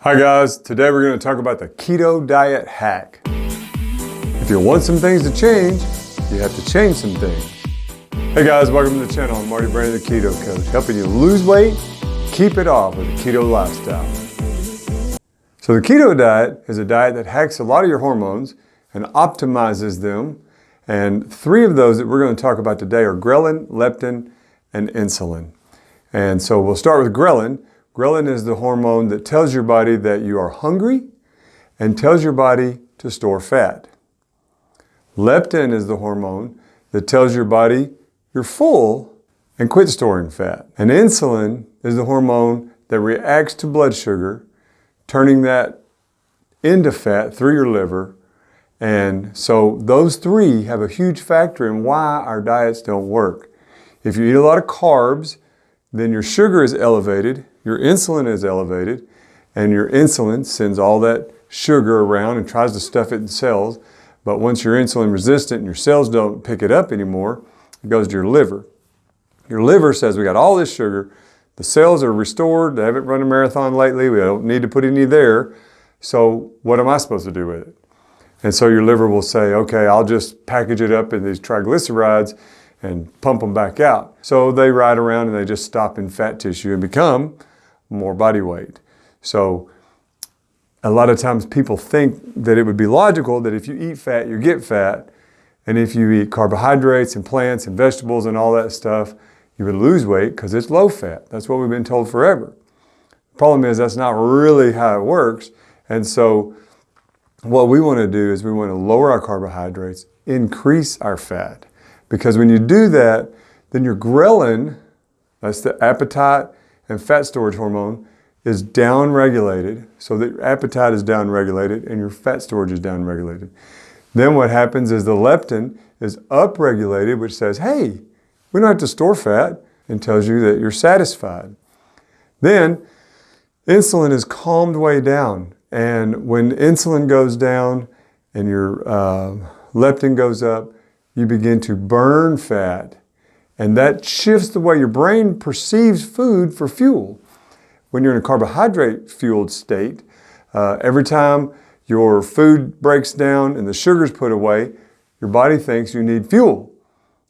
Hi guys, today we're going to talk about the keto diet hack. If you want some things to change, you have to change some things. Hey guys, welcome to the channel. I'm Marty, the Keto Coach, helping you lose weight, keep it off with a keto lifestyle. So the keto diet is a diet that hacks a lot of your hormones and optimizes them. And three of those that we're going to talk about today are ghrelin, leptin, and insulin. And so we'll start with ghrelin. Ghrelin is the hormone that tells your body that you are hungry and tells your body to store fat. Leptin is the hormone that tells your body you're full and quit storing fat. And insulin is the hormone that reacts to blood sugar, turning that into fat through your liver. And so those three have a huge factor in why our diets don't work. If you eat a lot of carbs, then your sugar is elevated, your insulin is elevated, and your insulin sends all that sugar around and tries to stuff it in cells. But once you're insulin resistant and your cells don't pick it up anymore, it goes to your liver. Your liver says, we got all this sugar, the cells are restored, they haven't run a marathon lately, we don't need to put any there, so what am I supposed to do with it? And so your liver will say, okay, I'll just package it up in these triglycerides and pump them back out. So they ride around and they just stop in fat tissue and become more body weight. So a lot of times people think that it would be logical that if you eat fat, you get fat. And if you eat carbohydrates and plants and vegetables and all that stuff, you would lose weight because it's low fat. That's what we've been told forever. The problem is that's not really how it works. And so what we want to do is we want to lower our carbohydrates, increase our fat. Because when you do that, then your ghrelin, that's the appetite and fat storage hormone, is down-regulated. So that your appetite is down-regulated and your fat storage is down-regulated. Then what happens is the leptin is up-regulated, which says, hey, we don't have to store fat, and tells you that you're satisfied. Then insulin is calmed way down. And when insulin goes down and your leptin goes up, you begin to burn fat, and that shifts the way your brain perceives food for fuel. When you're in a carbohydrate-fueled state, every time your food breaks down and the sugar's put away, your body thinks you need fuel.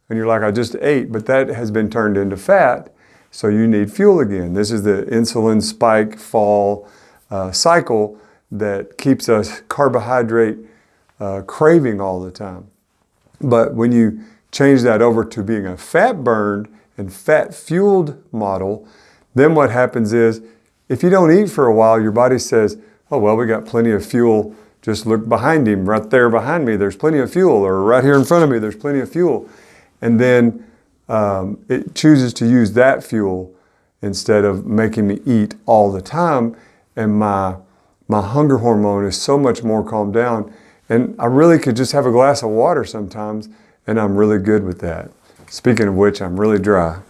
And you're like, I just ate, but that has been turned into fat, so you need fuel again. This is the insulin spike fall cycle that keeps us carbohydrate craving all the time. But when you change that over to being a fat-burned and fat-fueled model, then what happens is, if you don't eat for a while, your body says, oh, well, we got plenty of fuel. Just look behind him, right there behind me, there's plenty of fuel, or right here in front of me, there's plenty of fuel. And then it chooses to use that fuel instead of making me eat all the time. And my hunger hormone is so much more calmed down. And I really could just have a glass of water sometimes, and I'm really good with that. Speaking of which, I'm really dry.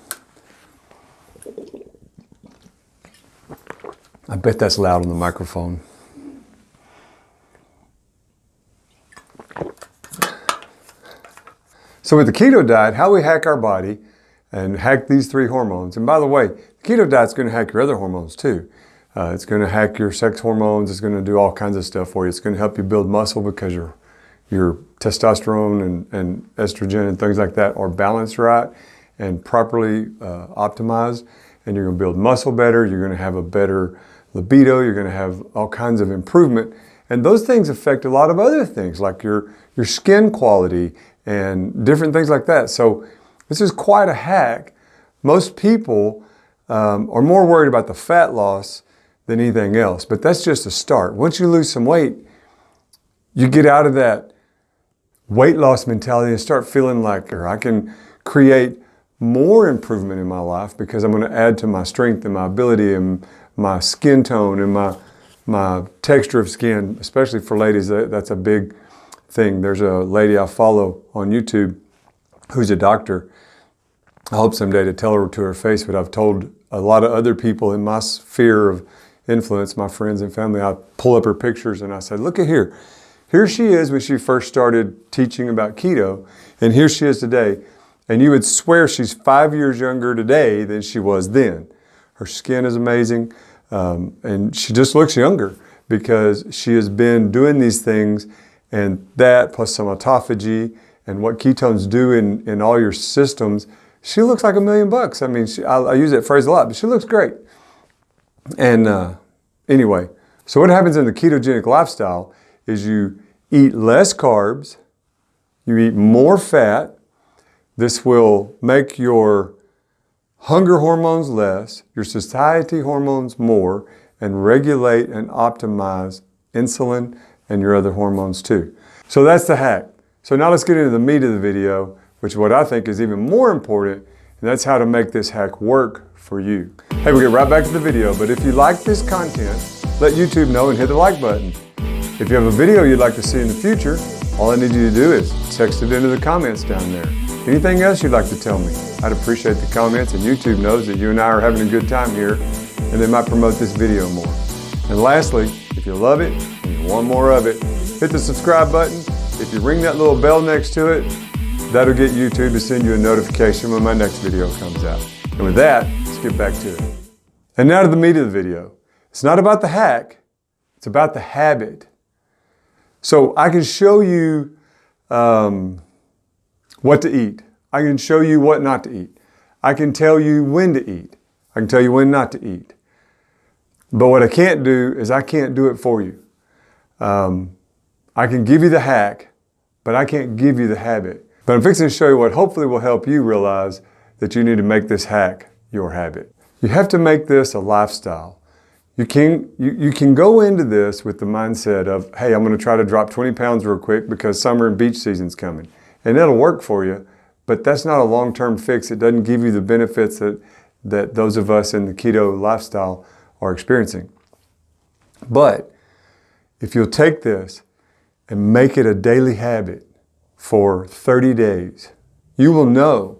I bet that's loud on the microphone. So with the keto diet, how we hack our body and hack these three hormones. And by the way, the keto diet's going to hack your other hormones too. It's going to hack your sex hormones. It's going to do all kinds of stuff for you. It's going to help you build muscle because your testosterone and estrogen and things like that are balanced right and properly optimized. And you're going to build muscle better. You're going to have a better libido. You're going to have all kinds of improvement. And those things affect a lot of other things like your skin quality and different things like that. So this is quite a hack. Most people are more worried about the fat loss than anything else. But that's just a start. Once you lose some weight, you get out of that weight loss mentality and start feeling like, or I can create more improvement in my life because I'm going to add to my strength and my ability and my skin tone and my texture of skin, especially for ladies. That's a big thing. There's a lady I follow on YouTube who's a doctor. I hope someday to tell her to her face, but I've told a lot of other people in my sphere of influence, my friends and family, I pull up her pictures and I said, look at here. Here she is when she first started teaching about keto, and here she is today. And you would swear she's 5 years younger today than she was then. Her skin is amazing. And she just looks younger because she has been doing these things, and that plus some autophagy and what ketones do in all your systems. She looks like $1,000,000. I mean, I use that phrase a lot, but she looks great. And anyway, so what happens in the ketogenic lifestyle is you eat less carbs, you eat more fat. This will make your hunger hormones less, your satiety hormones more, and regulate and optimize insulin and your other hormones too. So that's the hack. So now let's get into the meat of the video, which is what I think is even more important, and that's how to make this hack work for you. Hey, we'll get right back to the video, but if you like this content, let YouTube know and hit the like button. If you have a video you'd like to see in the future, all I need you to do is text it into the comments down there. Anything else you'd like to tell me? I'd appreciate the comments, and YouTube knows that you and I are having a good time here, and they might promote this video more. And lastly, if you love it and you want more of it, hit the subscribe button. If you ring that little bell next to it, that'll get YouTube to send you a notification when my next video comes out. And with that, let's get back to it. And now to the meat of the video. It's not about the hack, it's about the habit. So I can show you what to eat. I can show you what not to eat. I can tell you when to eat. I can tell you when not to eat. But what I can't do is I can't do it for you. I can give you the hack, but I can't give you the habit. But I'm fixing to show you what hopefully will help you realize that you need to make this hack your habit. You have to make this a lifestyle. You can go into this with the mindset of, hey, I'm going to try to drop 20 pounds real quick because summer and beach season's coming. And that'll work for you, but that's not a long-term fix. It doesn't give you the benefits that those of us in the keto lifestyle are experiencing. But if you'll take this and make it a daily habit for 30 days, you will know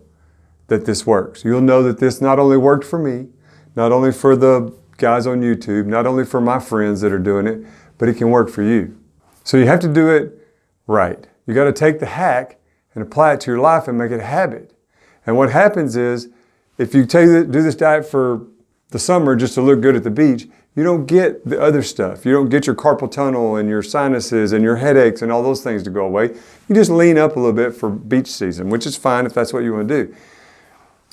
that this works. You'll know that this not only worked for me, not only for the guys on YouTube, not only for my friends that are doing it, but it can work for you. So you have to do it right. You got to take the hack and apply it to your life and make it a habit. And what happens is, if you do this diet for the summer just to look good at the beach, you don't get the other stuff. You don't get your carpal tunnel and your sinuses and your headaches and all those things to go away. You just lean up a little bit for beach season, which is fine if that's what you want to do.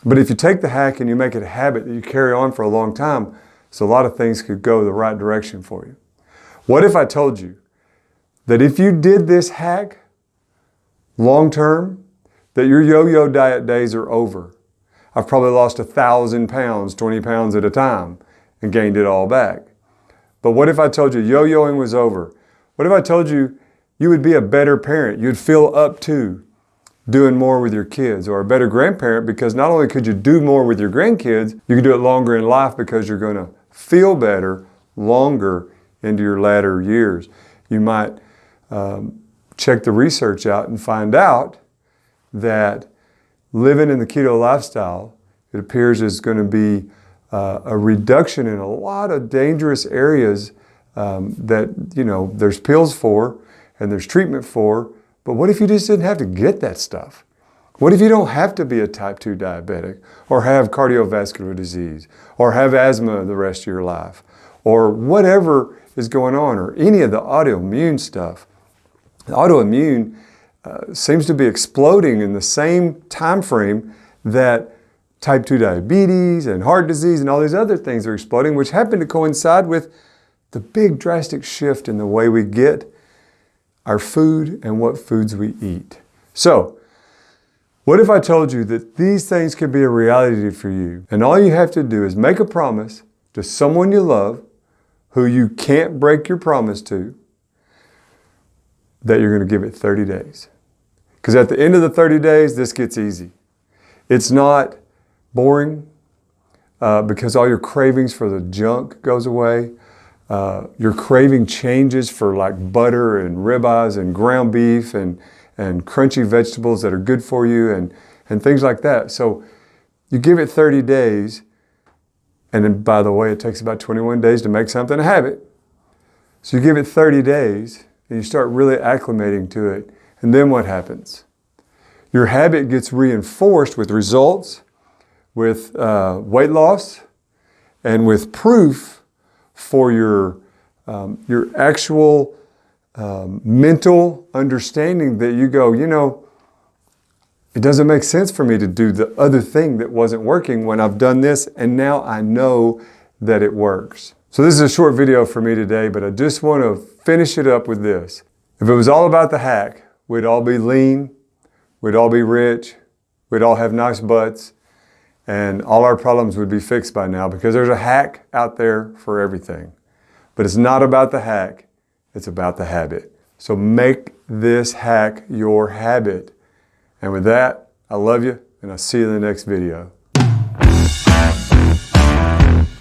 But if you take the hack and you make it a habit that you carry on for a long time, so a lot of things could go the right direction for you. What if I told you that if you did this hack long term, that your yo-yo diet days are over? I've probably lost 1,000 pounds, 20 pounds at a time, and gained it all back. But what if I told you yo-yoing was over? What if I told you you would be a better parent? You'd feel up to doing more with your kids, or a better grandparent, because not only could you do more with your grandkids, you could do it longer in life because you're going to feel better longer into your latter years. You might check the research out and find out that living in the keto lifestyle, it appears, is going to be a reduction in a lot of dangerous areas that, there's pills for and there's treatment for. But what if you just didn't have to get that stuff? What if you don't have to be a type 2 diabetic, or have cardiovascular disease, or have asthma the rest of your life, or whatever is going on, or any of the autoimmune stuff? The autoimmune seems to be exploding in the same time frame that type 2 diabetes and heart disease and all these other things are exploding, which happen to coincide with the big drastic shift in the way we get our food and what foods we eat. So, what if I told you that these things could be a reality for you, and all you have to do is make a promise to someone you love, who you can't break your promise to, that you're going to give it 30 days. Because at the end of the 30 days, this gets easy. It's not boring because all your cravings for the junk goes away. Your craving changes for like butter and ribeyes and ground beef and crunchy vegetables that are good for you and things like that. So you give it 30 days, and then, by the way, it takes about 21 days to make something a habit. So you give it 30 days, and you start really acclimating to it. And then what happens? Your habit gets reinforced with results, with weight loss, and with proof for your actual mental understanding that you go, you know, it doesn't make sense for me to do the other thing that wasn't working when I've done this and now I know that it works. So this is a short video for me today, but I just want to finish it up with this. If it was all about the hack, we'd all be lean, we'd all be rich, we'd all have nice butts, and all our problems would be fixed by now because there's a hack out there for everything. But it's not about the hack, it's about the habit. So make this hack your habit. And with that, I love you, and I'll see you in the next video.